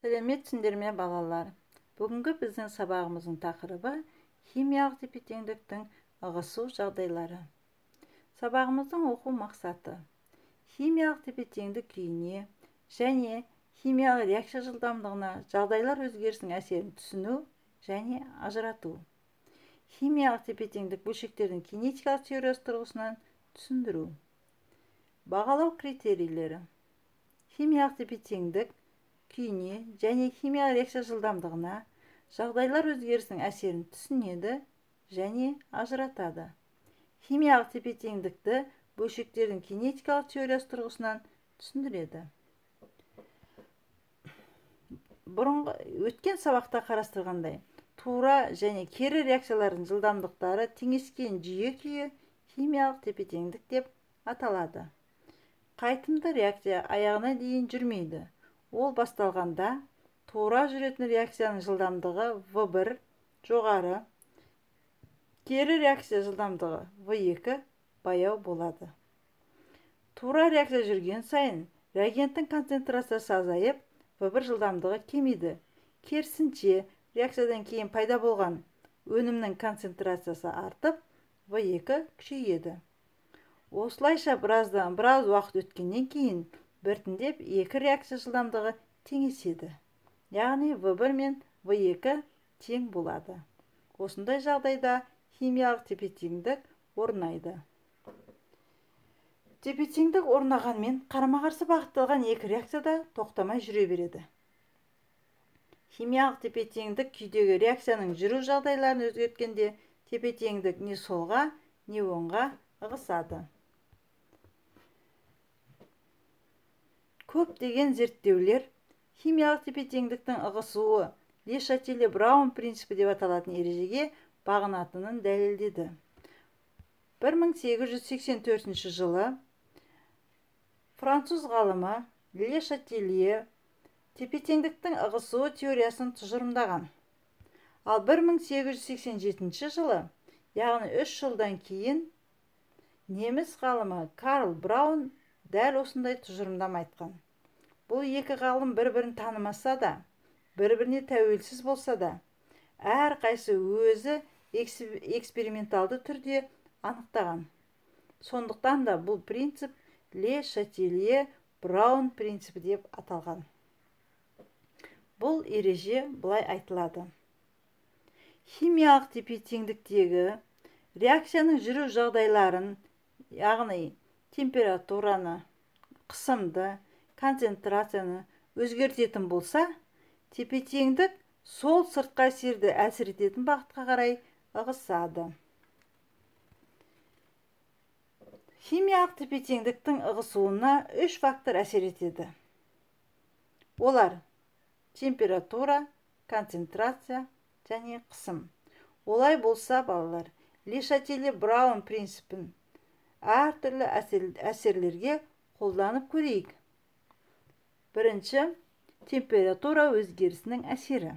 Сәлеметсіңдер ме балалар? Бүгінгі біздің сабағымыздың тақырыбы химиялық тепе-теңдіктің ығысу жағдайлары. Сабағымыздың оқу мақсаты химиялық тепе-теңдік күйіне және химиялық реакция жылдамдығына жағдайлар өзгерісінің әсерін түсіну және ажырату. Химиялық тепе-теңдік бөлшектердің кинетикалық теориясы тұрғысынан түсіндіру. Бағалау критерийлері. Химиялық тепе-теңдік күйіне және химиялық реакция жылдамдығына жағдайлар өзгерісінің әсерін түсінеді және ажыратады. Химиялық тепе-теңдікті бөлшектердің кинетикалық теориясы тұрғысынан түсіндіреді. Бұрынғы өткен сабақта қарастырғандай, тура және кері реакциялардың жылдамдықтары теңескен жүйе күйі химиялық тепе-теңдік деп аталады. Қайтымды реакция аяғына дейін жүрмейді. Ол басталғанда тура жүретін реакцияның жылдамдығы V1 жоғары, кері реакция жылдамдығы V2 баяу болады. Тура реакция жүрген сайын реагенттің концентрациясы азайып, V1 жылдамдығы кемиді. Керісінше, реакциядан кейін пайда болған өнімнің концентрациясы артып, V2 күшейеді. Осылайша біраз уақыт өткеннен кейін біртіндеп екі реакция жылдамдығы теңеседі. Яғни V1 мен V2 тең болады. Осындай жағдайда химиялық тепе-теңдік орнайды. Тепе-теңдік орнағанмен қарама-қарсы бағытталған екі реакцияда тоқтамай жүре береді. Химиялық тепе-теңдік күйдегі реакцияның жүру жағдайларын өзгерткенде тепе-теңдік не солға, не оңға ығысады. Көптеген зерттеулер химиялық тепе-теңдіктің ығысуы Ле Шателе-Браун принципі деп аталатын ережеге бағынатынын дәлелдеді. 1884 жылы француз ғалымы Ле Шателе тепе-теңдіктің ығысуы теориясын тұжырымдаған. Ал 1887 жылы, яғни 3 жылдан кейін, неміс ғалымы Карл Браун дәл осындай тұжырымдама айтқан. Бұл екі ғалым бір-бірін танымаса да, бір-біріне тәуелсіз болса да, әрқайсы өзі эксперименталды түрде анықтаған. Сондықтан да бұл принцип Ле Шателе-Браун принципі деп аталған. Бұл ереже былай айтылады. Химиялық тепе-теңдіктегі реакцияның жүру жағдайларын, яғни температураны, қысымды, концентрацияны өзгертетін болса, тепе-теңдік сол сыртқы әсерді әсер ететін бағытқа қарай ығысады. Химиялық тепе-теңдіктің ығысуына 3 фактор әсер етеді. Олар температура, концентрация және қысым. Олай болса, балалар, Ле Шателе-Браун принципін әртүрлі әсерлерге қолданып көрейік. Бірінші, температура өзгерісінің әсері.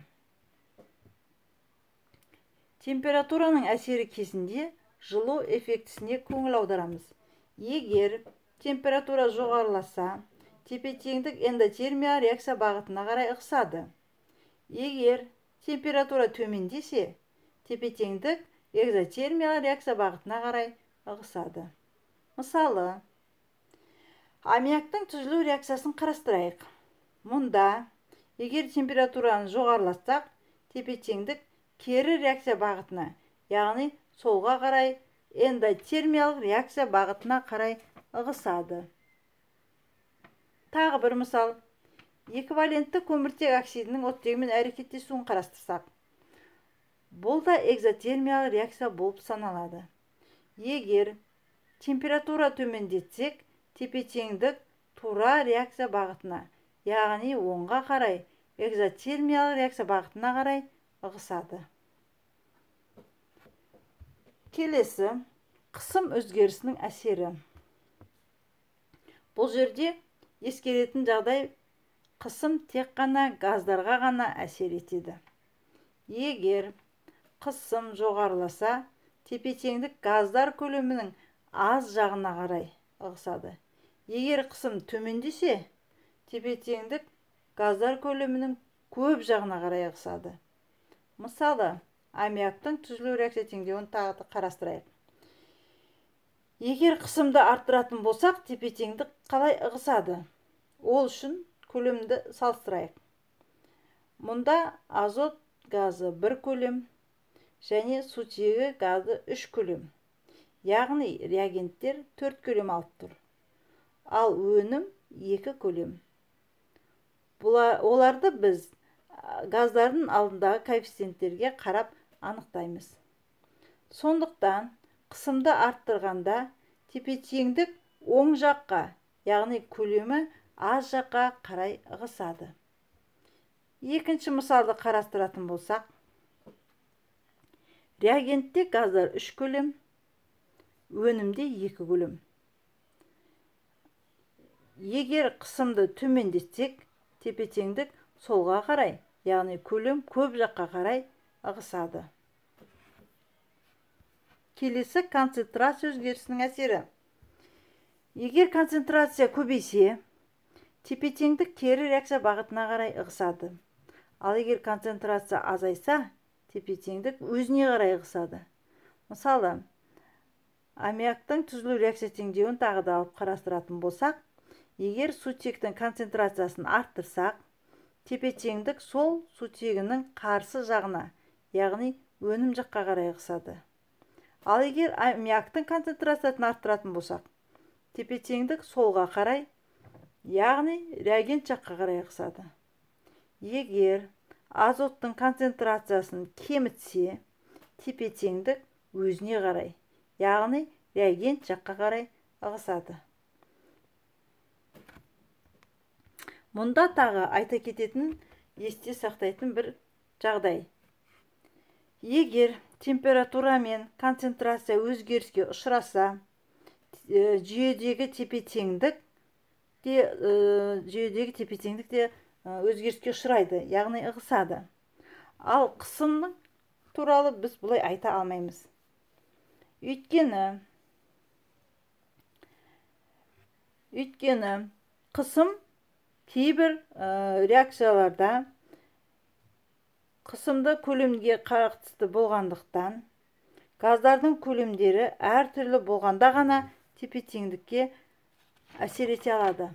Температураның әсері кезінде жылу эффектісіне көңіл аударамыз. Егер температура жоғарыласа, тепе-теңдік эндотермия реакция бағытына қарай ығысады. Егер температура төмендесе, тепе-теңдік экзотермия реакция бағытына қарай ығысады. Мысалы, аммиактың түзілу реакциясын қарастырайық. Мұнда, егер температураны жоғарылатсақ, тепе-теңдік кері реакция бағытына, яғни солға қарай эндотермиялық реакция бағытына қарай ығысады. Тағы бір мысал, эквивалентті көміртек оксидінің оттегімен әрекеттесуін қарастырсақ, бұл да экзотермиялық реакция болып саналады. Егер температура төмендетсек, тепе-теңдік тура реакция бағытына, яғни оңға қарай, экзотермиялық реакция бағытына қарай ығысады. Келесі, қысым өзгерісінің әсері. Бұл жерде ескеретін жағдай, қысым тек қана газдарға ғана әсер етеді. Егер қысым жоғарыласа, тепе-теңдік газдар көлемінің аз жағына қарай ығысады. Егер қысым төмендесе, тепе-теңдік газдар көлемінің көп жағына қарай ығысады. Мысалы, аммиактың түзілу реакция теңдеуін тағы да қарастырайық. Егер қысымды арттыратын болсақ, тепе-теңдік қалай ығысады? Ол үшін көлемді салыстырайық. Мұнда азот газы 1 көлем және сутегі газы 3 көлем. Яғни реагенттер 4 көлем алып тұр. Ал өнім 2 көлем. Оларды біз газдардың алдындағы коэффициенттерге қарап анықтаймыз. Сондықтан қысымды арттырғанда тепе-теңдік оң жаққа, яғни көлемі аз жаққа қарай ығысады. Екінші мысалды қарастыратын болсақ, реагентте газдар 3 көлем, өнімде 2 көлем. Егер қысымды төмендетсек, тепе-теңдік солға қарай, яғни көлем көп жаққа қарай ығысады. Келесі концентрация өзгерісінің әсері. Егер концентрация көбейсе, тепе-теңдік кері реакция бағытына қарай ығысады. Ал егер концентрация азайса, тепе-теңдік өзіне қарай ығысады. Мысалы, аммиактың түзілу реакция теңдеуін тағы да алып қарастыратын болсақ, егер сутектің концентрациясын арттырсақ, тепе-теңдік сол сутегінің қарсы жағына, яғни өнім жаққа қарай ығысады. Ал егер аммиактың концентрациясын арттыратын болсақ, тепе-теңдік солға қарай, яғни реагент жаққа қарай ығысады. Егер азоттың концентрациясын кемітсе, тепе-теңдік өзіне қарай, яғни реагент жаққа қарай ығысады. Мұнда тағы айта кететін, есте сақтайтын бір жағдай. Егер температура мен концентрация өзгеріске ұшыраса, жүйедегі тепе-теңдік те өзгеріске ұшырайды, яғни ығысады. Ал қысымның туралы біз бұлай айта алмаймыз. Өйткені қысым кейбір реакцияларда қысымды көлемге қатысты болғандықтан, газдардың көлемдері әртүрлі болғанда ғана тепе-теңдікке әсер ете алады.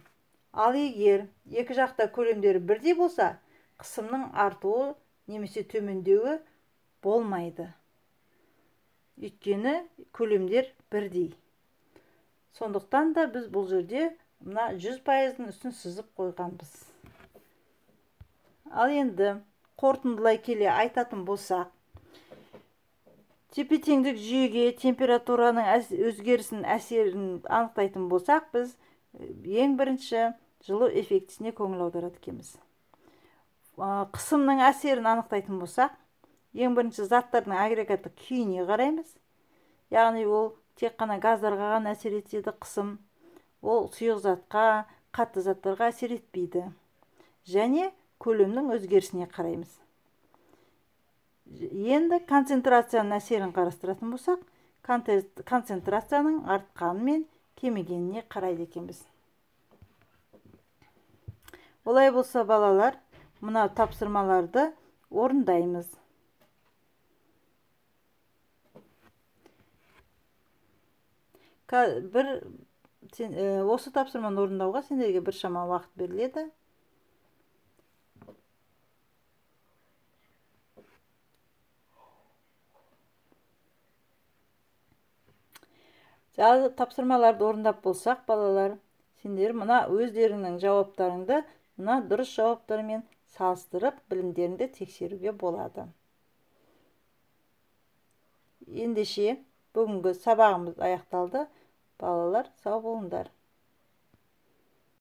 Ал егер екі жақта көлемдері бірдей болса, қысымның артуы немесе төмендеуі болмайды. Өйткені көлемдер бірдей. Сондықтан да біз бұл жерде 100%-ның үстін сызып қойғанбыз. Ал енді қорытындылай келе айтатын болсақ, тепе-теңдік жүйеге температураның өзгерісінің әсерін анықтайтын болсақ, біз ең бірінші жылу эффектісіне көңіл аударады екенбіз. Қысымның әсерін анықтайтын болсақ, ең бірінші заттардың агрегаттық күйіне қараймыз. Яғни ол тек қана газдарға ғана әсер етеді қысым. Ол сұйық затқа, қатты заттарға әсер етпейді. Және көлемнің өзгерісіне қараймыз. Енді концентрацияның әсерін қарастыратын болсақ, концентрацияның артқаны мен кемігеніне қарайды екенбіз. Олай болса, балалар, мына тапсырмаларды орындаймыз. Осы тапсырманы орындауға сендерге біршама уақыт беріледі. Тапсырмаларды орындап болсақ, балалар, сендер мына өздеріңнің жауаптарыңды мына дұрыс жауаптармен салыстырып, білімдеріңді тексеруге болады. Ендеше бүгінгі сабағымыз аяқталды. Балалар, сау болыңдар.